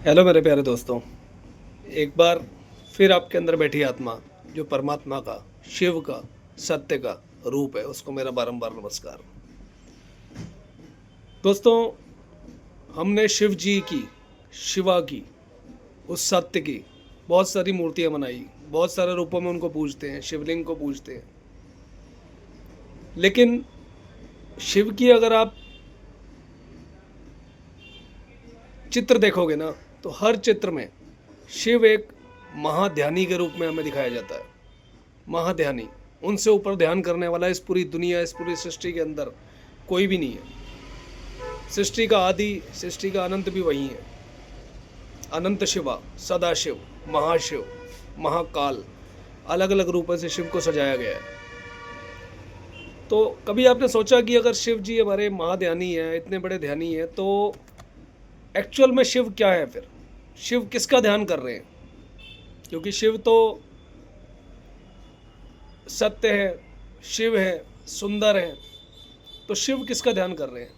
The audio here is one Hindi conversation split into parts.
हेलो मेरे प्यारे दोस्तों। एक बार फिर आपके अंदर बैठी आत्मा जो परमात्मा का, शिव का, सत्य का रूप है, उसको मेरा बारंबार नमस्कार। दोस्तों, हमने शिव जी की, शिवा की, उस सत्य की बहुत सारी मूर्तियां बनाई, बहुत सारे रूपों में उनको पूजते हैं, शिवलिंग को पूजते हैं। लेकिन शिव की अगर आप चित्र देखोगे ना, तो हर चित्र में शिव एक महाध्यानी के रूप में हमें दिखाया जाता है। महाध्यानी, उनसे ऊपर ध्यान करने वाला इस पूरी दुनिया, इस पूरी सृष्टि के अंदर कोई भी नहीं है। सृष्टि का आदि, सृष्टि का अनंत भी वही है। अनंत शिवा, सदाशिव, महाशिव, महाकाल, अलग अलग रूपों से शिव को सजाया गया है। तो कभी आपने सोचा कि अगर शिव जी हमारे महाध्यानी हैं, इतने बड़े ध्यानी हैं, तो एक्चुअल में शिव क्या है? फिर शिव किसका ध्यान कर रहे हैं? क्योंकि शिव तो सत्य है, शिव है, सुंदर है, तो शिव किसका ध्यान कर रहे हैं?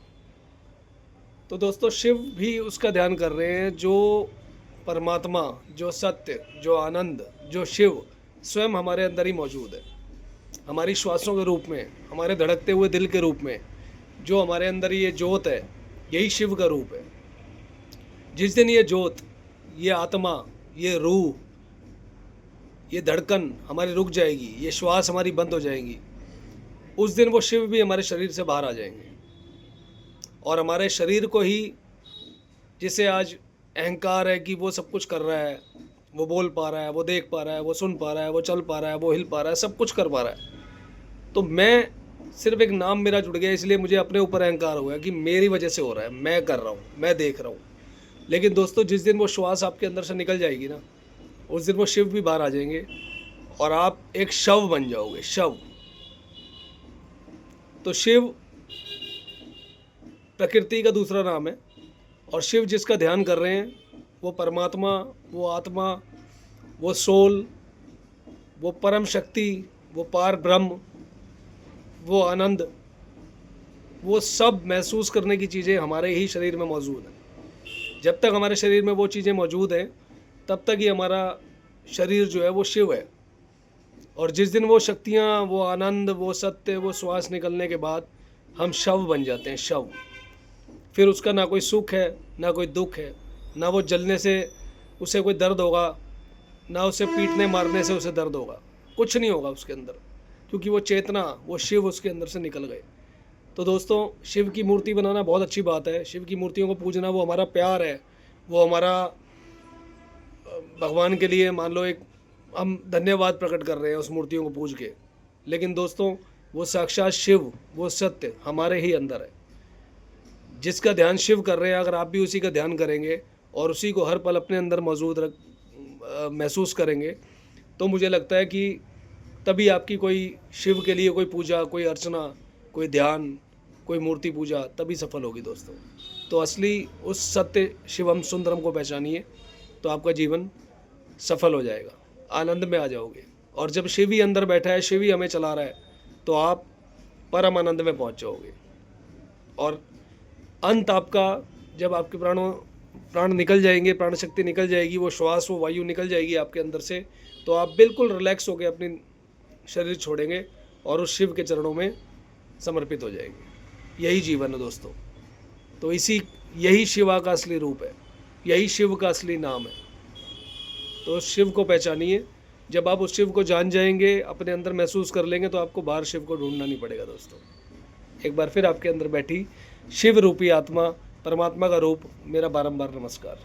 तो दोस्तों, शिव भी उसका ध्यान कर रहे हैं जो परमात्मा, जो सत्य, जो आनंद, जो शिव स्वयं हमारे अंदर ही मौजूद है। हमारी श्वासों के रूप में, हमारे धड़कते हुए दिल के रूप में जो हमारे अंदर ये ज्योत है, यही शिव का रूप है। जिस दिन ये ज्योत, ये आत्मा, ये रूह, ये धड़कन हमारी रुक जाएगी, ये श्वास हमारी बंद हो जाएगी, उस दिन वो शिव भी हमारे शरीर से बाहर आ जाएंगे। और हमारे शरीर को ही, जिसे आज अहंकार है कि वो सब कुछ कर रहा है, वो बोल पा रहा है, वो देख पा रहा है, वो सुन पा रहा है, वो चल पा रहा है, वो हिल पा रहा है, सब कुछ कर पा रहा है, तो मैं सिर्फ एक नाम मेरा जुड़ गया, इसलिए मुझे अपने ऊपर अहंकार हो गया कि मेरी वजह से हो रहा है, मैं कर रहा हूँ, मैं देख रहा हूँ। लेकिन दोस्तों, जिस दिन वो श्वास आपके अंदर से निकल जाएगी ना, उस दिन वो शिव भी बाहर आ जाएंगे और आप एक शव बन जाओगे, शव। तो शिव प्रकृति का दूसरा नाम है, और शिव जिसका ध्यान कर रहे हैं वो परमात्मा, वो आत्मा, वो सोल, वो परम शक्ति, वो पार ब्रह्म, वो आनंद, वो सब महसूस करने की चीज़ें हमारे ही शरीर में मौजूद हैं। जब तक हमारे शरीर में वो चीज़ें मौजूद हैं, तब तक ही हमारा शरीर जो है वो शिव है। और जिस दिन वो शक्तियाँ, वो आनंद, वो सत्य, वो श्वास निकलने के बाद हम शव बन जाते हैं, शव। फिर उसका ना कोई सुख है, ना कोई दुख है, ना वो जलने से उसे कोई दर्द होगा, ना उसे पीटने मारने से उसे दर्द होगा, कुछ नहीं होगा उसके अंदर, क्योंकि वो चेतना, वो शिव उसके अंदर से निकल गए। तो दोस्तों, शिव की मूर्ति बनाना बहुत अच्छी बात है। शिव की मूर्तियों को पूजना वो हमारा प्यार है, वो हमारा भगवान के लिए मान लो एक हम धन्यवाद प्रकट कर रहे हैं उस मूर्तियों को पूज के। लेकिन दोस्तों, वो साक्षात शिव, वो सत्य हमारे ही अंदर है। जिसका ध्यान शिव कर रहे हैं, अगर आप भी उसी का ध्यान करेंगे और उसी को हर पल अपने अंदर मौजूद महसूस करेंगे, तो मुझे लगता है कि तभी आपकी कोई शिव के लिए कोई पूजा, कोई अर्चना, कोई ध्यान, कोई मूर्ति पूजा तभी सफल होगी दोस्तों। तो असली उस सत्य शिवम सुंदरम को पहचानिए, तो आपका जीवन सफल हो जाएगा, आनंद में आ जाओगे। और जब शिव ही अंदर बैठा है, शिव ही हमें चला रहा है, तो आप परम आनंद में पहुंच जाओगे। और अंत आपका, जब आपके प्राण निकल जाएंगे, प्राण शक्ति निकल जाएगी, वो श्वास, वो वायु निकल जाएगी आपके अंदर से, तो आप बिल्कुल रिलैक्स होकर अपनी शरीर छोड़ेंगे और उस शिव के चरणों में समर्पित हो जाएंगे। यही जीवन है दोस्तों। तो यही शिवा का असली रूप है, यही शिव का असली नाम है। तो उस शिव को पहचानिए। जब आप उस शिव को जान जाएंगे, अपने अंदर महसूस कर लेंगे, तो आपको बाहर शिव को ढूंढना नहीं पड़ेगा दोस्तों। एक बार फिर आपके अंदर बैठी शिव रूपी आत्मा, परमात्मा का रूप, मेरा बारंबार नमस्कार।